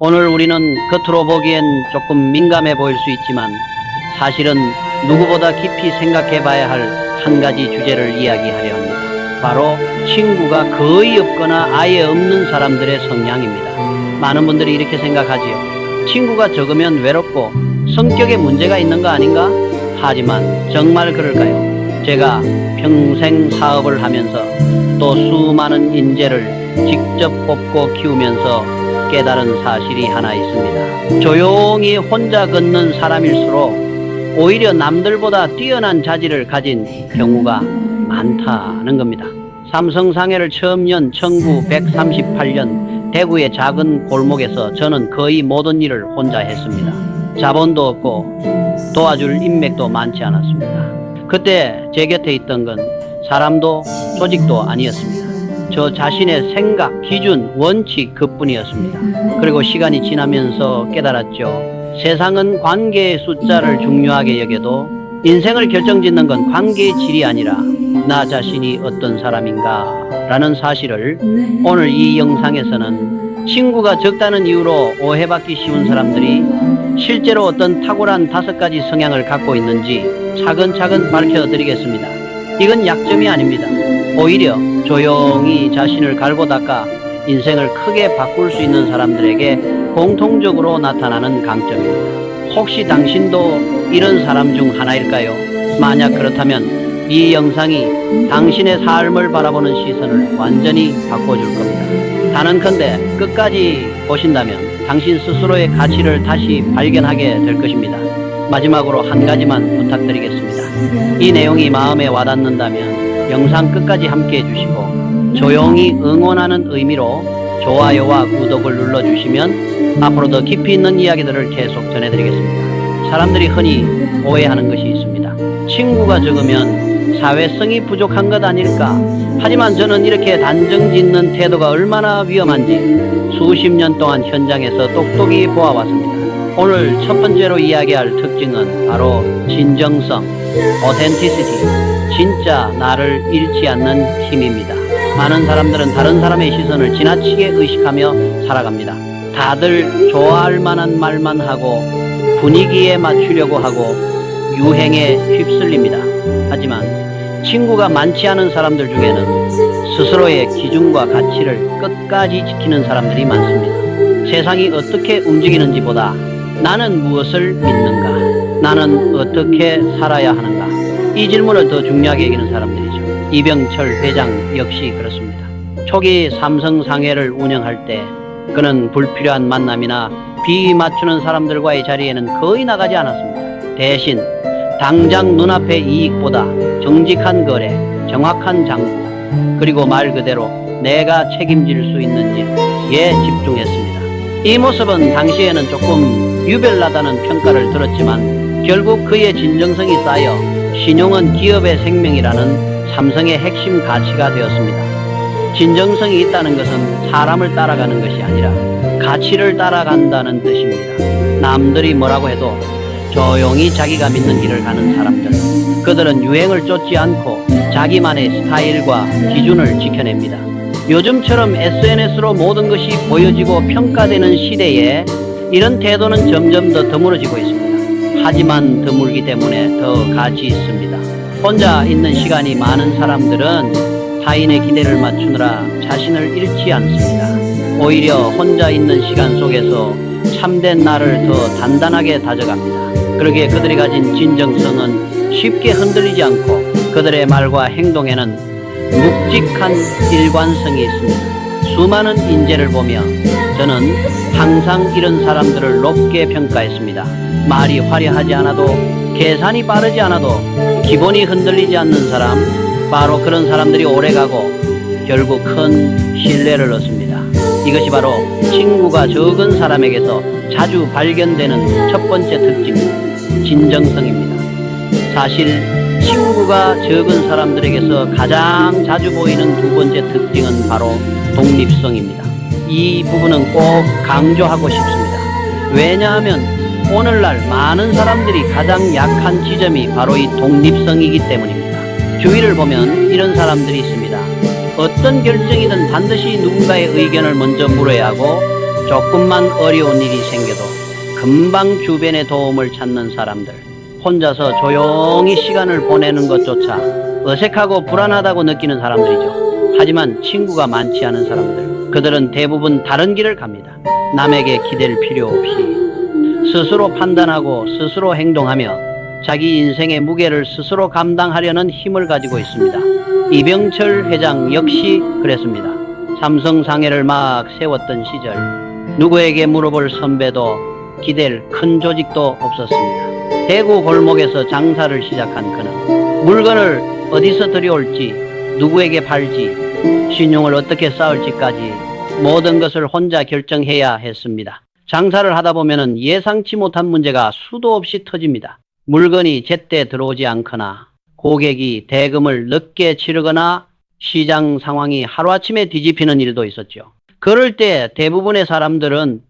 오늘 우리는 겉으로 보기엔 조금 민감해 보일 수 있지만 사실은 누구보다 깊이 생각해 봐야 할 한 가지 주제를 이야기하려 합니다. 바로 친구가 거의 없거나 아예 없는 사람들의 성향입니다. 많은 분들이 이렇게 생각하지요. 친구가 적으면 외롭고 성격에 문제가 있는 거 아닌가? 하지만 정말 그럴까요? 제가 평생 사업을 하면서 또 수많은 인재를 직접 뽑고 키우면서 깨달은 사실이 하나 있습니다. 조용히 혼자 걷는 사람일수록 오히려 남들보다 뛰어난 자질을 가진 경우가 많다는 겁니다. 삼성상해를 처음 연 1938년 대구의 작은 골목에서 저는 거의 모든 일을 혼자 했습니다. 자본도 없고 도와줄 인맥도 많지 않았습니다. 그때 제 곁에 있던 건 사람도 조직도 아니었습니다. 저 자신의 생각, 기준, 원칙 그뿐이었습니다. 그리고 시간이 지나면서 깨달았죠. 세상은 관계의 숫자를 중요하게 여겨도 인생을 결정짓는 건 관계의 질이 아니라 나 자신이 어떤 사람인가 라는 사실을 오늘 이 영상에서는 친구가 적다는 이유로 오해받기 쉬운 사람들이 실제로 어떤 탁월한 5가지 성향을 갖고 있는지 차근차근 밝혀드리겠습니다. 이건 약점이 아닙니다. 오히려 조용히 자신을 갈고 닦아 인생을 크게 바꿀 수 있는 사람들에게 공통적으로 나타나는 강점입니다. 혹시 당신도 이런 사람 중 하나일까요? 만약 그렇다면 이 영상이 당신의 삶을 바라보는 시선을 완전히 바꿔줄 겁니다. 단언컨대 끝까지 보신다면 당신 스스로의 가치를 다시 발견하게 될 것입니다. 마지막으로 한 가지만 부탁드리겠습니다. 이 내용이 마음에 와닿는다면 영상 끝까지 함께 해주시고 조용히 응원하는 의미로 좋아요와 구독을 눌러주시면 앞으로 더 깊이 있는 이야기들을 계속 전해드리겠습니다. 사람들이 흔히 오해하는 것이 있습니다. 친구가 적으면 사회성이 부족한 것 아닐까? 하지만 저는 이렇게 단정짓는 태도가 얼마나 위험한지 수십 년 동안 현장에서 똑똑히 보아왔습니다. 오늘 첫 번째로 이야기할 특징은 바로 진정성, authenticity, 진짜 나를 잃지 않는 힘입니다. 많은 사람들은 다른 사람의 시선을 지나치게 의식하며 살아갑니다. 다들 좋아할 만한 말만 하고 분위기에 맞추려고 하고 유행에 휩쓸립니다. 하지만 친구가 많지 않은 사람들 중에는 스스로의 기준과 가치를 끝까지 지키는 사람들이 많습니다. 세상이 어떻게 움직이는지보다 나는 무엇을 믿는가? 나는 어떻게 살아야 하는가? 이 질문을 더 중요하게 여기는 사람들이죠. 이병철 회장 역시 그렇습니다. 초기 삼성상해를 운영할 때 그는 불필요한 만남이나 비 맞추는 사람들과의 자리에는 거의 나가지 않았습니다. 대신 당장 눈앞의 이익보다 정직한 거래, 정확한 장부, 그리고 말 그대로 내가 책임질 수 있는 일에 집중했습니다. 이 모습은 당시에는 조금 유별나다는 평가를 들었지만 결국 그의 진정성이 쌓여 신용은 기업의 생명이라는 삼성의 핵심 가치가 되었습니다. 진정성이 있다는 것은 사람을 따라가는 것이 아니라 가치를 따라간다는 뜻입니다. 남들이 뭐라고 해도 조용히 자기가 믿는 길을 가는 사람들, 그들은 유행을 쫓지 않고 자기만의 스타일과 기준을 지켜냅니다. 요즘처럼 SNS로 모든 것이 보여지고 평가되는 시대에 이런 태도는 점점 더 드물어지고 있습니다. 하지만 드물기 때문에 더 가치 있습니다. 혼자 있는 시간이 많은 사람들은 타인의 기대를 맞추느라 자신을 잃지 않습니다. 오히려 혼자 있는 시간 속에서 참된 나를 더 단단하게 다져갑니다. 그러기에 그들이 가진 진정성은 쉽게 흔들리지 않고 그들의 말과 행동에는 묵직한 일관성이 있습니다. 수많은 인재를 보며 저는 항상 이런 사람들을 높게 평가했습니다. 말이 화려하지 않아도 계산이 빠르지 않아도 기본이 흔들리지 않는 사람, 바로 그런 사람들이 오래가고 결국 큰 신뢰를 얻습니다. 이것이 바로 친구가 적은 사람에게서 자주 발견되는 첫 번째 특징, 진정성입니다. 사실 친구가 적은 사람들에게서 가장 자주 보이는 두 번째 특징은 바로 독립성입니다. 이 부분은 꼭 강조하고 싶습니다. 왜냐하면 오늘날 많은 사람들이 가장 약한 지점이 바로 이 독립성이기 때문입니다. 주위를 보면 이런 사람들이 있습니다. 어떤 결정이든 반드시 누군가의 의견을 먼저 물어야 하고 조금만 어려운 일이 생겨도 금방 주변의 도움을 찾는 사람들, 혼자서 조용히 시간을 보내는 것조차 어색하고 불안하다고 느끼는 사람들이죠. 하지만 친구가 많지 않은 사람들, 그들은 대부분 다른 길을 갑니다. 남에게 기댈 필요 없이 스스로 판단하고 스스로 행동하며 자기 인생의 무게를 스스로 감당하려는 힘을 가지고 있습니다. 이병철 회장 역시 그랬습니다. 삼성상해를 막 세웠던 시절 누구에게 물어볼 선배도 기댈 큰 조직도 없었습니다. 대구 골목에서 장사를 시작한 그는 물건을 어디서 들여올지, 누구에게 팔지, 신용을 어떻게 쌓을지까지 모든 것을 혼자 결정해야 했습니다. 장사를 하다 보면 예상치 못한 문제가 수도 없이 터집니다. 물건이 제때 들어오지 않거나 고객이 대금을 늦게 치르거나 시장 상황이 하루아침에 뒤집히는 일도 있었죠. 그럴 때 대부분의 사람들은